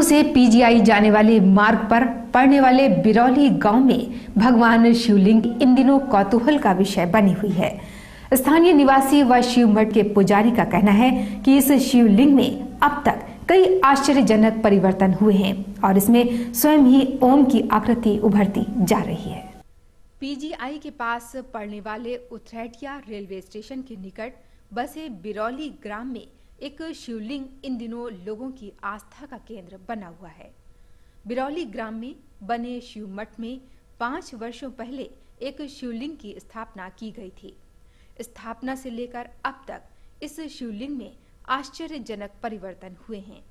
से पीजीआई जाने वाले मार्ग पर पड़ने वाले बिरौली गांव में भगवान शिवलिंग इन दिनों कौतूहल का विषय बनी हुई है। स्थानीय निवासी व शिव मठ के पुजारी का कहना है कि इस शिवलिंग में अब तक कई आश्चर्यजनक परिवर्तन हुए हैं और इसमें स्वयं ही ओम की आकृति उभरती जा रही है। पीजीआई के पास पड़ने वाले उथरैठिया रेलवे स्टेशन के निकट बसे बिरौली ग्राम में एक शिवलिंग इन दिनों लोगों की आस्था का केंद्र बना हुआ है। बिरौली ग्राम में बने शिव मठ में 5 वर्षों पहले एक शिवलिंग की स्थापना की गई थी। स्थापना से लेकर अब तक इस शिवलिंग में आश्चर्यजनक परिवर्तन हुए हैं।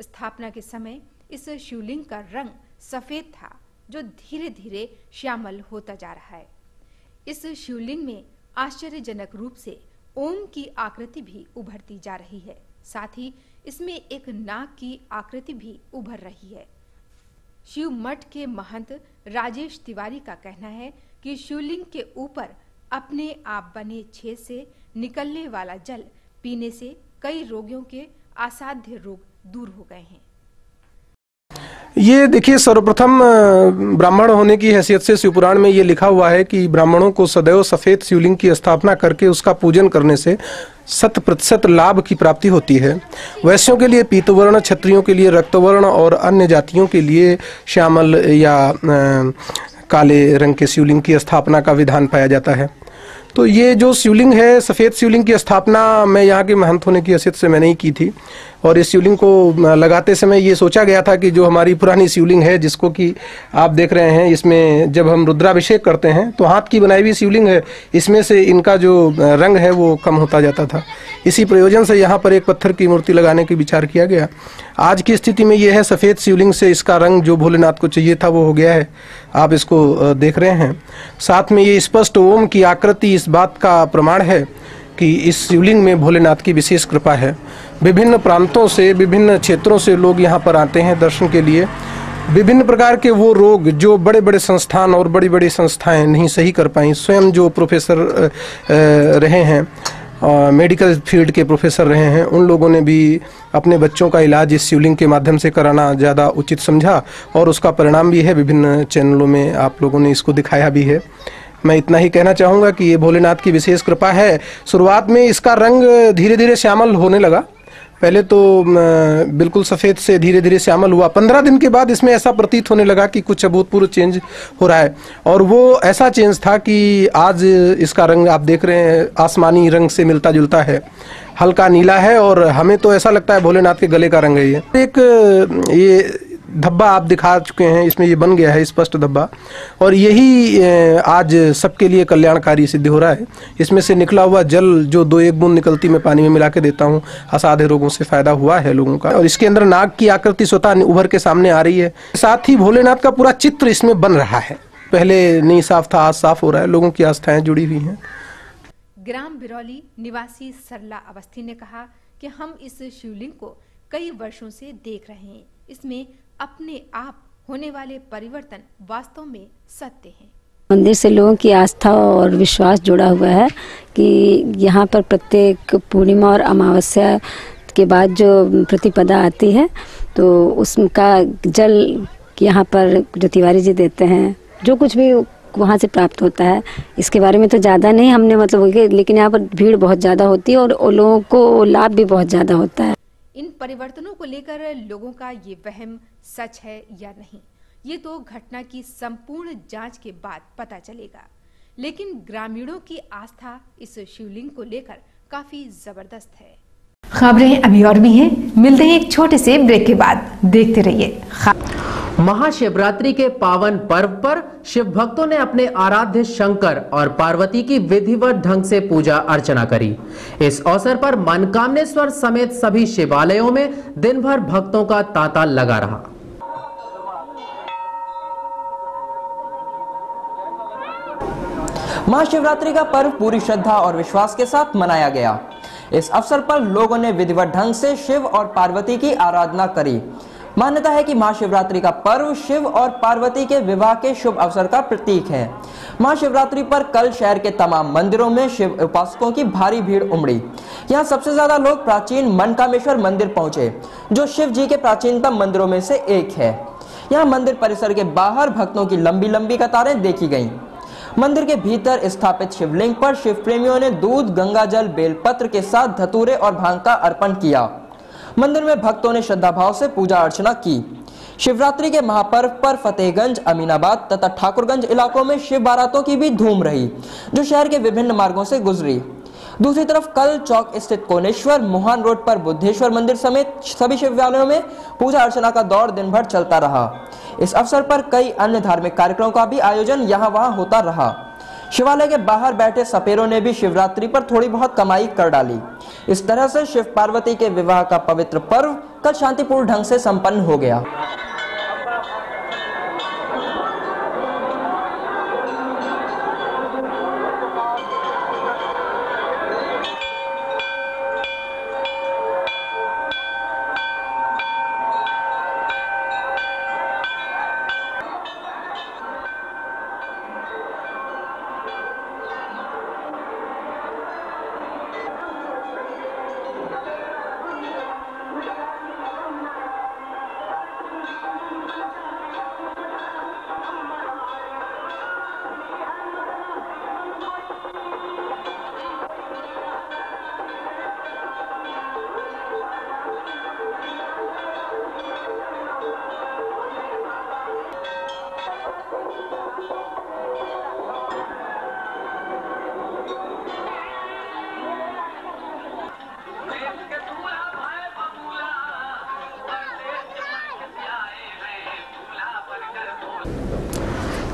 स्थापना के समय इस शिवलिंग का रंग सफेद था, जो धीरे धीरे श्यामल होता जा रहा है। इस शिवलिंग में आश्चर्यजनक रूप से ओम की आकृति भी उभरती जा रही है। साथ ही इसमें एक नाग की आकृति भी उभर रही है। शिव मठ के महंत राजेश तिवारी का कहना है कि शिवलिंग के ऊपर अपने आप बने छेद से निकलने वाला जल पीने से कई रोगियों के असाध्य रोग दूर हो गए हैं। ये देखिए, सर्वप्रथम ब्राह्मण होने की हैसियत से शिवपुराण में ये लिखा हुआ है कि ब्राह्मणों को सदैव सफेद शिवलिंग की स्थापना करके उसका पूजन करने से 100% लाभ की प्राप्ति होती है। वैश्यों के लिए पीतवर्ण, क्षत्रियों के लिए रक्तवर्ण और अन्य जातियों के लिए श्यामल या काले रंग के शिवलिंग की स्थापना का विधान पाया जाता है। तो ये जो शिवलिंग है, सफ़ेद शिवलिंग की स्थापना मैं यहाँ के महंत होने की हैसियत से मैंने ही की थी। और इस शिवलिंग को लगाते समय ये सोचा गया था कि जो हमारी पुरानी शिवलिंग है, जिसको कि आप देख रहे हैं, इसमें जब हम रुद्राभिषेक करते हैं तो हाथ की बनाई हुई शिवलिंग है, इसमें से इनका जो रंग है वो कम होता जाता था। इसी प्रयोजन से यहाँ पर एक पत्थर की मूर्ति लगाने की विचार किया गया। आज की स्थिति में ये है, सफ़ेद शिवलिंग से इसका रंग जो भोलेनाथ को चाहिए था वो हो गया है। आप इसको देख रहे हैं। साथ में ये स्पष्ट ओम की आकृति इस बात का प्रमाण है कि इस शिवलिंग में भोलेनाथ की विशेष कृपा है। विभिन्न प्रांतों से, विभिन्न क्षेत्रों से लोग यहाँ पर आते हैं दर्शन के लिए। विभिन्न प्रकार के वो रोग जो बड़े बड़े संस्थान और बड़ी बड़ी संस्थाएं नहीं सही कर पाई, स्वयं जो प्रोफेसर रहे हैं, मेडिकल फील्ड के प्रोफेसर रहे हैं, उन लोगों ने भी अपने बच्चों का इलाज इस शिवलिंग के माध्यम से कराना ज़्यादा उचित समझा और उसका परिणाम भी है। विभिन्न चैनलों में आप लोगों ने इसको दिखाया भी है। मैं इतना ही कहना चाहूँगा कि ये भोलेनाथ की विशेष कृपा है। शुरुआत में इसका रंग धीरे धीरे श्यामल होने लगा। पहले तो बिल्कुल सफ़ेद से धीरे धीरे श्यामल हुआ। 15 दिन के बाद इसमें ऐसा प्रतीत होने लगा कि कुछ अभूतपूर्व चेंज हो रहा है। और वो ऐसा चेंज था कि आज इसका रंग आप देख रहे हैं, आसमानी रंग से मिलता जुलता है, हल्का नीला है और हमें तो ऐसा लगता है भोलेनाथ के गले का रंग है ये। एक ये धब्बा आप दिखा चुके हैं, इसमें ये बन गया है स्पष्ट धब्बा, और यही आज सबके लिए कल्याणकारी सिद्ध हो रहा है। इसमें से निकला हुआ जल जो 2-1 बूंद निकलती मैं पानी में मिला के देता हूँ, असाध्य रोगों से फायदा हुआ है लोगों का। और इसके अंदर नाग की आकृति स्वतः उभर के सामने आ रही है। साथ ही भोलेनाथ का पूरा चित्र इसमें बन रहा है। पहले नहीं साफ था, आज साफ हो रहा है। लोगों की आस्थाएं जुड़ी हुई हैं। ग्राम बिरौली निवासी सरला अवस्थी ने कहा कि हम इस शिवलिंग को कई वर्षों से देख रहे हैं। इसमें अपने आप होने वाले परिवर्तन वास्तव में सत्य हैं। मंदिर से लोगों की आस्था और विश्वास जुड़ा हुआ है कि यहाँ पर प्रत्येक पूर्णिमा और अमावस्या के बाद जो प्रतिपदा आती है तो उसका जल यहाँ पर जो तिवारी जी देते हैं, जो कुछ भी वहाँ से प्राप्त होता है। इसके बारे में तो ज़्यादा नहीं हमने लेकिन यहाँ पर भीड़ बहुत ज़्यादा होती है और लोगों को लाभ भी बहुत ज़्यादा होता है। इन परिवर्तनों को लेकर लोगों का ये वहम सच है या नहीं, ये तो घटना की संपूर्ण जांच के बाद पता चलेगा। लेकिन ग्रामीणों की आस्था इस शिवलिंग को लेकर काफी जबरदस्त है। खबरें अभी और भी हैं, मिलते हैं एक छोटे से ब्रेक के बाद। देखते रहिए। महाशिवरात्रि के पावन पर्व पर शिव भक्तों ने अपने आराध्य शंकर और पार्वती की विधिवत ढंग से पूजा अर्चना करी। इस अवसर पर मनकामनेश्वर समेत सभी शिवालयों में दिन भर भक्तों का तांता लगा रहा। महाशिवरात्रि का पर्व पूरी श्रद्धा और विश्वास के साथ मनाया गया। इस अवसर पर लोगों ने विधिवत ढंग से शिव और पार्वती की आराधना करी। मान्यता है कि महाशिवरात्रि का पर्व शिव और पार्वती के विवाह के शुभ अवसर का प्रतीक है। महाशिवरात्रि पर कल शहर के तमाम मंदिरों में शिव उपासकों की भारी भीड़ उमड़ी। यहाँ सबसे ज्यादा लोग प्राचीन मनकामेश्वर मंदिर पहुंचे, जो शिव जी के प्राचीनतम मंदिरों में से एक है। यहाँ मंदिर परिसर के बाहर भक्तों की लंबी लंबी कतारें देखी गईं। मंदिर के भीतर स्थापित शिवलिंग पर शिव प्रेमियों ने दूध, गंगाजल, बेलपत्र के साथ धतूरे और भांग का अर्पण किया। मंदिर में भक्तों ने श्रद्धा भाव से पूजा अर्चना की। शिवरात्रि के महापर्व पर फतेहगंज, अमीनाबाद तथा ठाकुरगंज इलाकों में शिव बारातों की भी धूम रही, जो शहर के विभिन्न मार्गों से गुजरी। दूसरी तरफ कल चौक स्थित कोनेश्वर, मोहन रोड पर बुद्धेश्वर मंदिर समेत सभी शिवालयों में पूजा अर्चना का दौर दिन भर चलता रहा। इस अवसर पर कई अन्य धार्मिक कार्यक्रमों का भी आयोजन यहाँ वहाँ होता रहा। शिवालय के बाहर बैठे सपेरों ने भी शिवरात्रि पर थोड़ी बहुत कमाई कर डाली। इस तरह से शिव पार्वती के विवाह का पवित्र पर्व कल शांतिपूर्ण ढंग से संपन्न हो गया।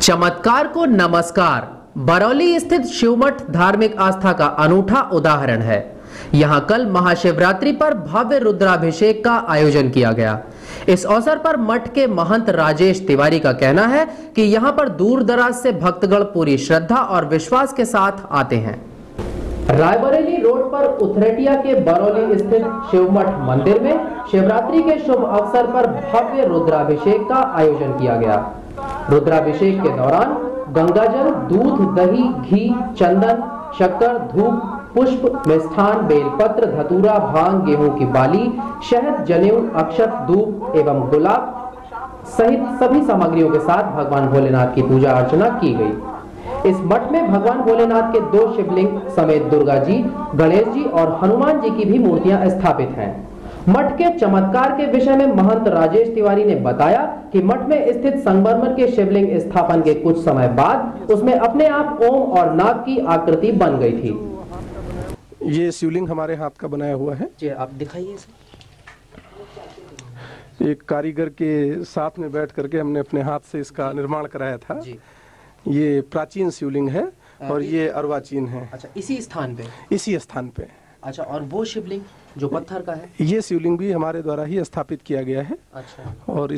चमत्कार को नमस्कार। बरौली स्थित शिवमठ धार्मिक आस्था का अनूठा उदाहरण है। यहाँ कल महाशिवरात्रि पर भव्य रुद्राभिषेक का आयोजन किया गया। इस अवसर पर मठ के महंत राजेश तिवारी का कहना है कि यहाँ पर दूर दराज से भक्तगण पूरी श्रद्धा और विश्वास के साथ आते हैं। रायबरेली रोड पर उथरेटिया के बरौली स्थित शिवमठ मंदिर में शिवरात्रि के शुभ अवसर पर भव्य रुद्राभिषेक का आयोजन किया गया। रुद्राभिषेक के दौरान गंगाजल, दूध, दही, घी, चंदन, शक्कर, धूप, पुष्प, मिष्ठान, बेलपत्र, धतूरा, भांग, गेहूं की बाली, शहद, जनेऊ, अक्षत, धूप एवं गुलाब सहित सभी सामग्रियों के साथ भगवान भोलेनाथ की पूजा अर्चना की गई। इस मठ में भगवान भोलेनाथ के 2 शिवलिंग समेत दुर्गा जी, गणेश जी और हनुमान जी की भी मूर्तियां स्थापित हैं। मठ के चमत्कार के विषय में महंत राजेश तिवारी ने बताया कि मठ में स्थित संगमरमर के शिवलिंग स्थापन के कुछ समय बाद उसमें अपने आप ओम और नाग की आकृति बन गई थी। ये शिवलिंग हमारे हाथ का बनाया हुआ है जी, आप दिखाइए। एक कारीगर के साथ में बैठ करके हमने अपने हाथ से इसका निर्माण कराया था जी। ये प्राचीन शिवलिंग है और ये अर्वाचीन है। अच्छा, इसी स्थान पे? इसी स्थान पे। अच्छा, और वो शिवलिंग जो पत्थर का है? ये शिवलिंग भी हमारे द्वारा ही स्थापित किया गया है। अच्छा। और